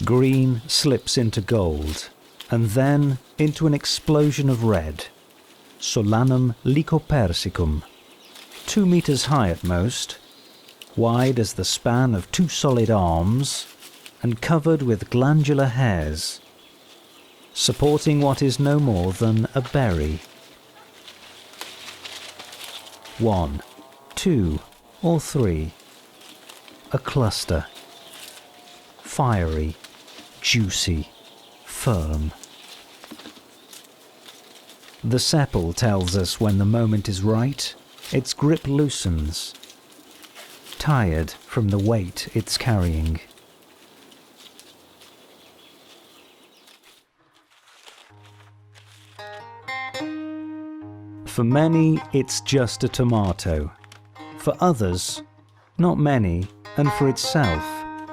Green slips into gold, and then into an explosion of red. Solanum lycopersicum, 2 meters high at most, wide as the span of 2 solid arms, and covered with glandular hairs, supporting what is no more than a berry. 1, 2, or 3. A cluster. Fiery, juicy, firm. The sepal tells us when the moment is right. Its grip loosens, tired from the weight it's carrying. For many, it's just a tomato. For others, not many, and for itself,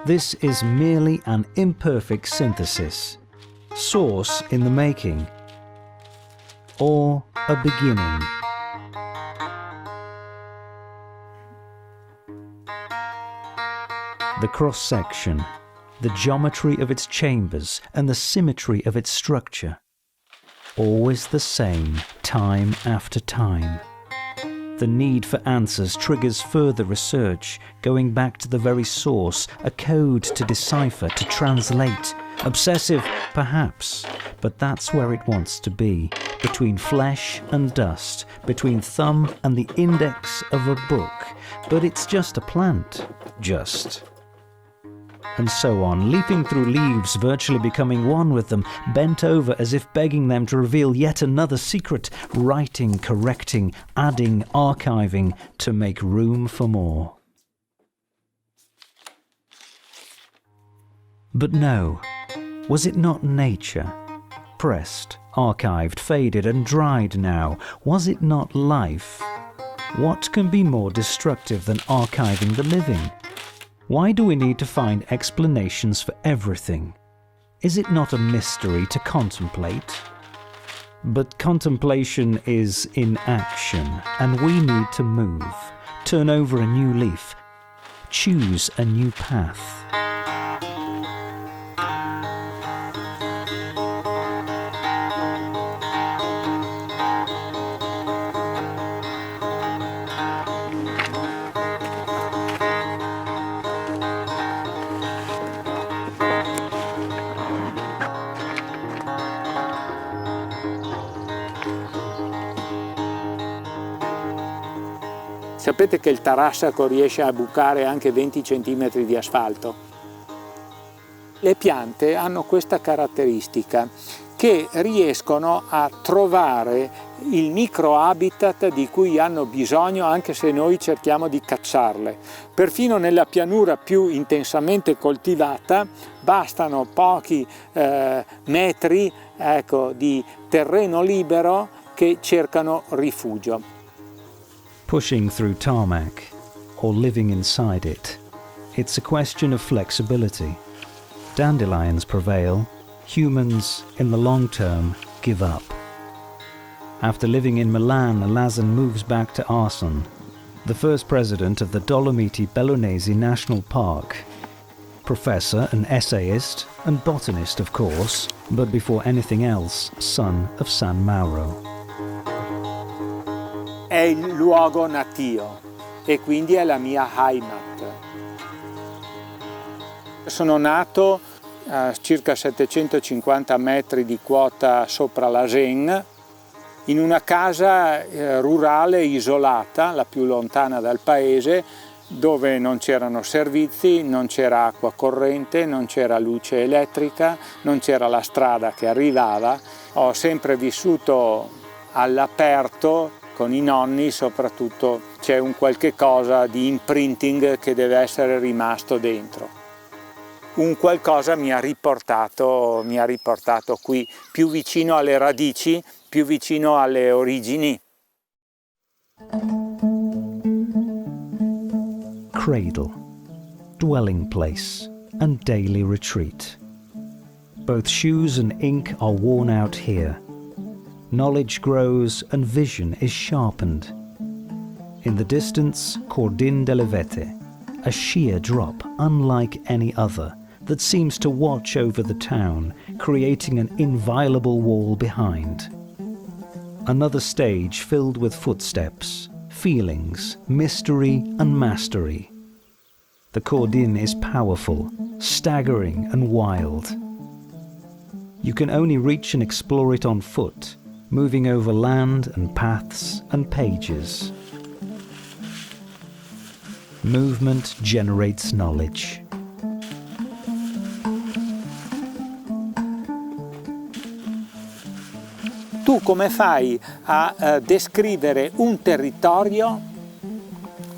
this is merely an imperfect synthesis, sauce in the making, or a beginning. The cross-section, the geometry of its chambers and the symmetry of its structure, always the same time after time. The need for answers triggers further research, going back to the very source, a code to decipher, to translate. Obsessive, perhaps, but that's where it wants to be, between flesh and dust, between thumb and the index of a book. But it's just a plant, just. And so on, leaping through leaves, virtually becoming one with them, bent over as if begging them to reveal yet another secret, writing, correcting, adding, archiving, to make room for more. But no, was it not nature? Pressed, archived, faded and dried now, was it not life? What can be more destructive than archiving the living? Why do we need to find explanations for everything? Is it not a mystery to contemplate? But contemplation is inaction, and we need to move, turn over a new leaf, choose a new path. Sapete che il tarassaco riesce a bucare anche 20 cm di asfalto? Le piante hanno questa caratteristica, che riescono a trovare il microhabitat di cui hanno bisogno anche se noi cerchiamo di cacciarle. Perfino nella pianura più intensamente coltivata bastano pochi metri, di terreno libero che cercano rifugio. Pushing through tarmac, or living inside it, it's a question of flexibility. Dandelions prevail, humans, in the long term, give up. After living in Milan, Lasen moves back to Arson, the first president of the Dolomiti Bellunesi National Park. Professor and essayist, and botanist of course, but before anything else, son of San Mauro. È il luogo natio e quindi è la mia Heimat. Sono nato a circa 750 metri di quota sopra Lasen, in una casa rurale isolata, la più lontana dal paese, dove non c'erano servizi, non c'era acqua corrente, non c'era luce elettrica, non c'era la strada che arrivava. Ho sempre vissuto all'aperto con i nonni, soprattutto c'è un qualche cosa di imprinting che deve essere rimasto dentro. Un qualcosa mi ha riportato qui, più vicino alle radici, più vicino alle origini. Cradle, dwelling place, and daily retreat. Both shoes and ink are worn out here. Knowledge grows and vision is sharpened. In the distance, Cordin delle Vette, a sheer drop unlike any other, that seems to watch over the town, creating an inviolable wall behind. Another stage filled with footsteps, feelings, mystery and mastery. The Cordin is powerful, staggering and wild. You can only reach and explore it on foot, moving over land and paths and pages. Movement generates knowledge. Tu come fai a descrivere un territorio,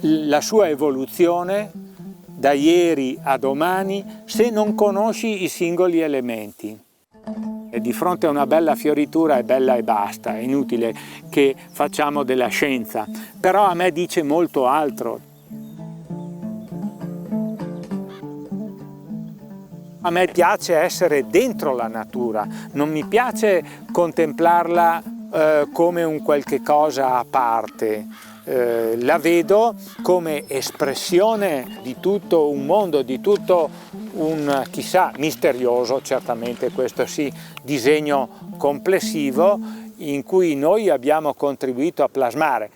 la sua evoluzione da ieri a domani, se non conosci i singoli elementi? E di fronte a una bella fioritura è bella e basta, è inutile che facciamo della scienza, però a me dice molto altro. A me piace essere dentro la natura, non mi piace contemplarla come un qualche cosa a parte. La vedo come espressione di tutto un mondo, di tutto un, chissà, misterioso, certamente questo sì, disegno complessivo in cui noi abbiamo contribuito a plasmare.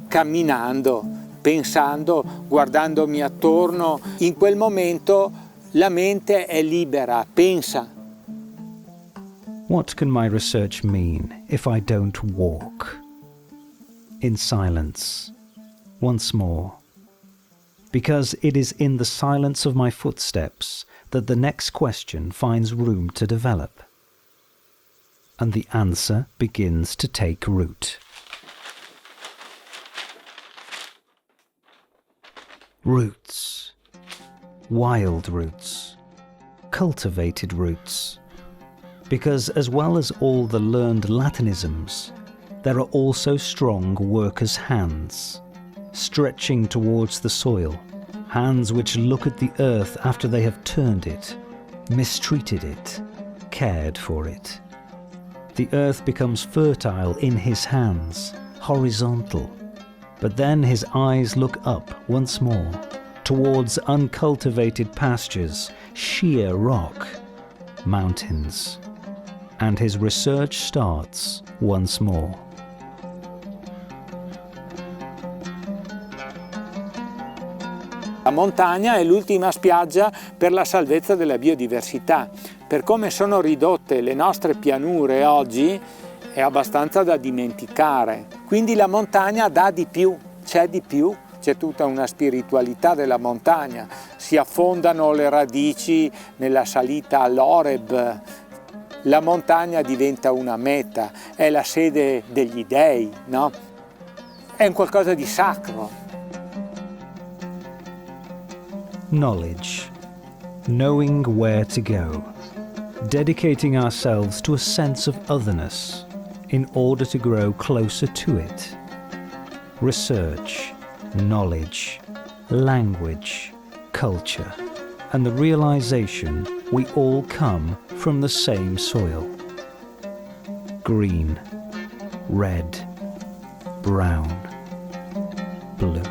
Camminando, pensando, guardandomi attorno, in quel momento la mente è libera, pensa. What can my research mean if I don't walk? In silence, once more. Because it is in the silence of my footsteps that the next question finds room to develop. And the answer begins to take root. Roots. Wild roots. Cultivated roots. Because as well as all the learned Latinisms, there are also strong workers' hands, stretching towards the soil, hands which look at the earth after they have turned it, mistreated it, cared for it. The earth becomes fertile in his hands, horizontal, but then his eyes look up once more, towards uncultivated pastures, sheer rock, mountains. And his research starts once more. La montagna è l'ultima spiaggia per la salvezza della biodiversità. Per come sono ridotte le nostre pianure oggi è abbastanza da dimenticare. Quindi la montagna dà di più, c'è tutta una spiritualità della montagna. Si affondano le radici nella salita all'Oreb. La montagna diventa una meta, è la sede degli dei, no? È un qualcosa di sacro. Knowledge, knowing where to go, dedicating ourselves to a sense of otherness in order to grow closer to it. Research, knowledge, language, culture, and the realization we all come from the same soil. Green, red, brown, blue.